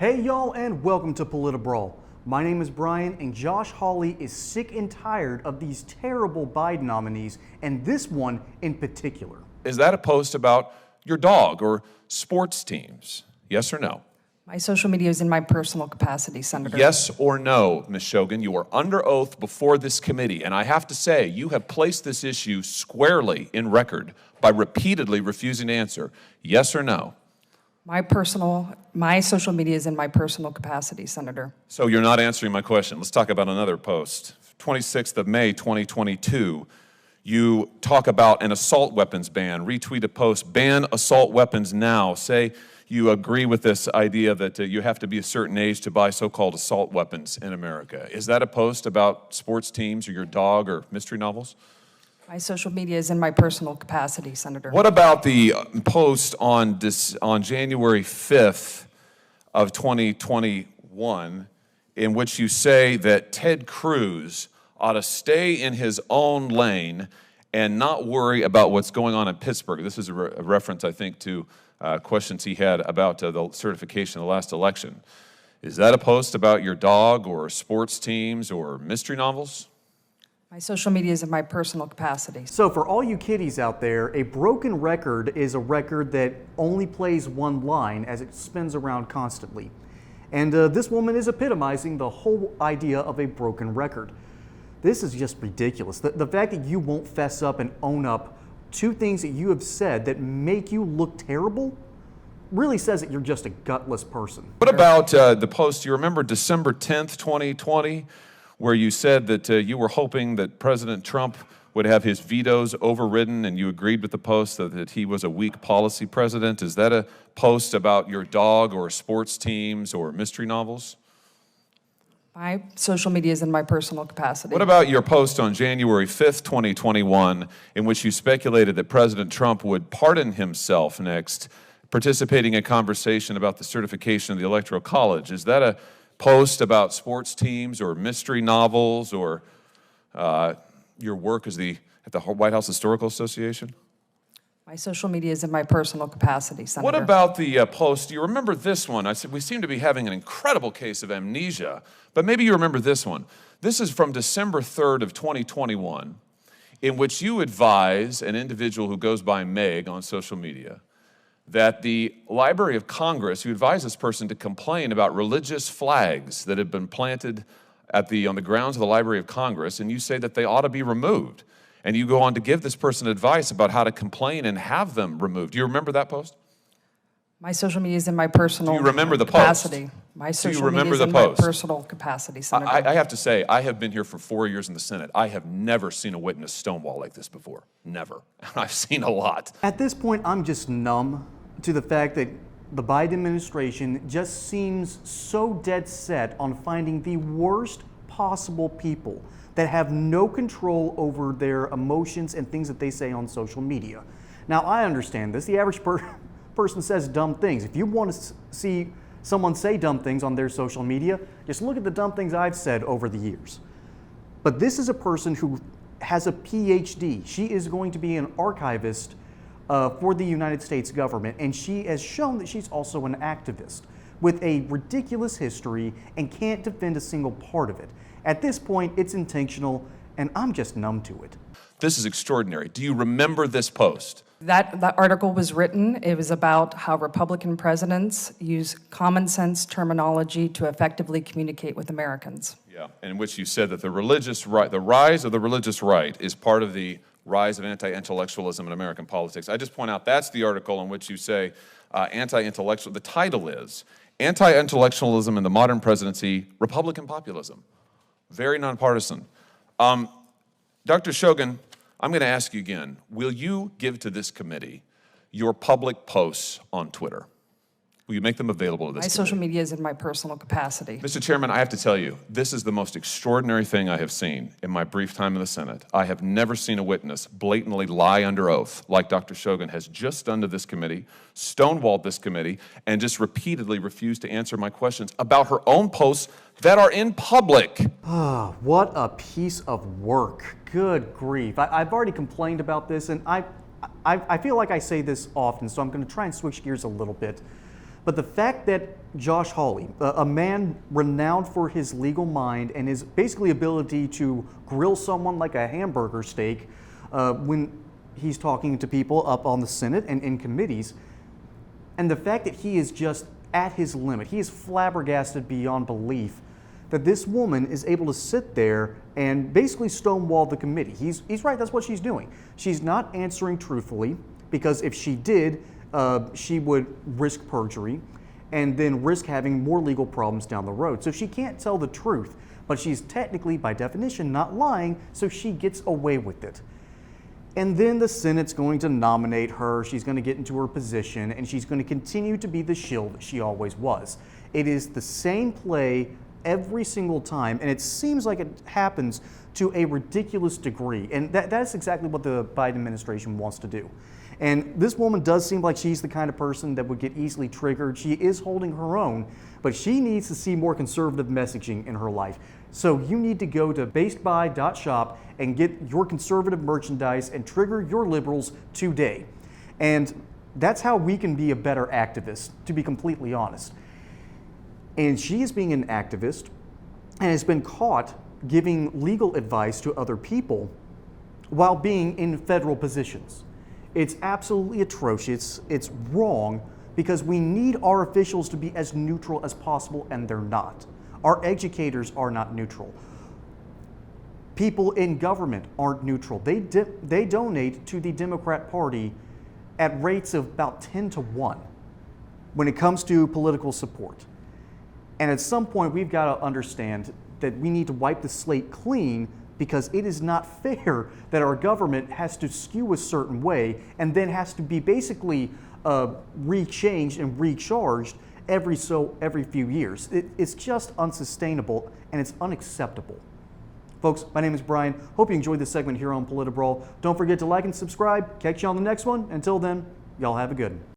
Hey y'all, and welcome to PolitiBrawl. My name is Brian, and Josh Hawley is sick and tired of these terrible Biden nominees, and this one in particular. Is that a post about your dog or sports teams? Yes or no? My social media is in my personal capacity, Senator. Yes or no, Ms. Shogan? You are under oath before this committee, and I have to say, you have placed this issue squarely in record by repeatedly refusing to answer. Yes or no? My social media is in my personal capacity, Senator. So you're not answering my question. Let's talk about another post. 26th of May, 2022, you talk about an assault weapons ban. Retweet a post, ban assault weapons now. Say you agree with this idea that you have to be a certain age to buy so-called assault weapons in America. Is that a post about sports teams or your dog or mystery novels? My social media is in my personal capacity, Senator. What about the post on January 5th of 2021 in which you say that Ted Cruz ought to stay in his own lane and not worry about what's going on in Pittsburgh? This is a reference, I think, to questions he had about the certification of the last election. Is that a post about your dog or sports teams or mystery novels? My social media is in my personal capacity. So for all you kiddies out there, a broken record is a record that only plays one line as it spins around constantly. And this woman is epitomizing the whole idea of a broken record. This is just ridiculous. The fact that you won't fess up and own up to things that you have said that make you look terrible really says that you're just a gutless person. What about the post, you remember December 10th, 2020, where you said that you were hoping that President Trump would have his vetoes overridden, and you agreed with the post that he was a weak policy president? Is that a post about your dog or sports teams or mystery novels? My social media is in my personal capacity. What about your post on January 5th, 2021, in which you speculated that President Trump would pardon himself next, participating in a conversation about the certification of the Electoral College? Is that a post about sports teams or mystery novels or your work at the White House Historical Association? My social media is in my personal capacity, Senator. What about the post? Do you remember this one? I said we seem to be having an incredible case of amnesia, but maybe you remember this one. This is from December 3rd of 2021, in which you advise an individual who goes by Meg on social media that the Library of Congress, you advise this person to complain about religious flags that have been planted on the grounds of the Library of Congress, and you say that they ought to be removed. And you go on to give this person advice about how to complain and have them removed. Do you remember that post? My social media is in my personal capacity. Do you remember the post? My social media is in my personal capacity, Senator. I have to say, I have been here for 4 years in the Senate. I have never seen a witness stonewall like this before. Never. I've seen a lot. At this point, I'm just numb to the fact that the Biden administration just seems so dead set on finding the worst possible people that have no control over their emotions and things that they say on social media. Now, I understand this. The average person says dumb things. If you want to see someone say dumb things on their social media, just look at the dumb things I've said over the years. But this is a person who has a PhD. She is going to be an archivist for the United States government, and she has shown that she's also an activist with a ridiculous history and can't defend a single part of it. At this point, it's intentional, and I'm just numb to it. This is extraordinary. Do you remember this post? That article was written. It was about how Republican presidents use common sense terminology to effectively communicate with Americans. Yeah, in which you said that the rise of the religious right is part of the rise of anti-intellectualism in American politics. I just point out that's the article in which you say anti-intellectual. The title is Anti-Intellectualism in the Modern Presidency, Republican Populism. Very nonpartisan. Dr. Shogan, I'm going to ask you again, will you give to this committee your public posts on Twitter? Will you make them available to this committee? My social media is in my personal capacity. Mr. Chairman, I have to tell you, this is the most extraordinary thing I have seen in my brief time in the Senate. I have never seen a witness blatantly lie under oath like Dr. Shogan has just done to this committee, stonewalled this committee, and just repeatedly refused to answer my questions about her own posts that are in public. What a piece of work. Good grief. I've already complained about this, and I feel like I say this often, so I'm going to try and switch gears a little bit. But the fact that Josh Hawley, a man renowned for his legal mind and his basically ability to grill someone like a hamburger steak when he's talking to people up on the Senate and in committees, and the fact that he is just at his limit, he is flabbergasted beyond belief that this woman is able to sit there and basically stonewall the committee. He's right, that's what she's doing. She's not answering truthfully, because if she did, she would risk perjury and then risk having more legal problems down the road. So she can't tell the truth, but she's technically, by definition, not lying, so she gets away with it. And then the Senate's going to nominate her, she's going to get into her position, and she's going to continue to be the shill that she always was. It is the same play every single time, and it seems like it happens to a ridiculous degree. And that's exactly what the Biden administration wants to do. And this woman does seem like she's the kind of person that would get easily triggered. She is holding her own, but she needs to see more conservative messaging in her life. So you need to go to basedby.shop and get your conservative merchandise and trigger your liberals today. And that's how we can be a better activist, to be completely honest. And she is being an activist and has been caught giving legal advice to other people while being in federal positions. It's absolutely atrocious. It's wrong, because we need our officials to be as neutral as possible, and they're not. Our educators are not neutral. People in government aren't neutral. They donate to the Democrat Party at rates of about 10-1 when it comes to political support. And at some point, we've got to understand that we need to wipe the slate clean, because it is not fair that our government has to skew a certain way and then has to be basically rechanged and recharged every few years. It's just unsustainable and it's unacceptable. Folks, my name is Brian. Hope you enjoyed this segment here on PolitiBrawl. Don't forget to like and subscribe. Catch you on the next one. Until then, y'all have a good one.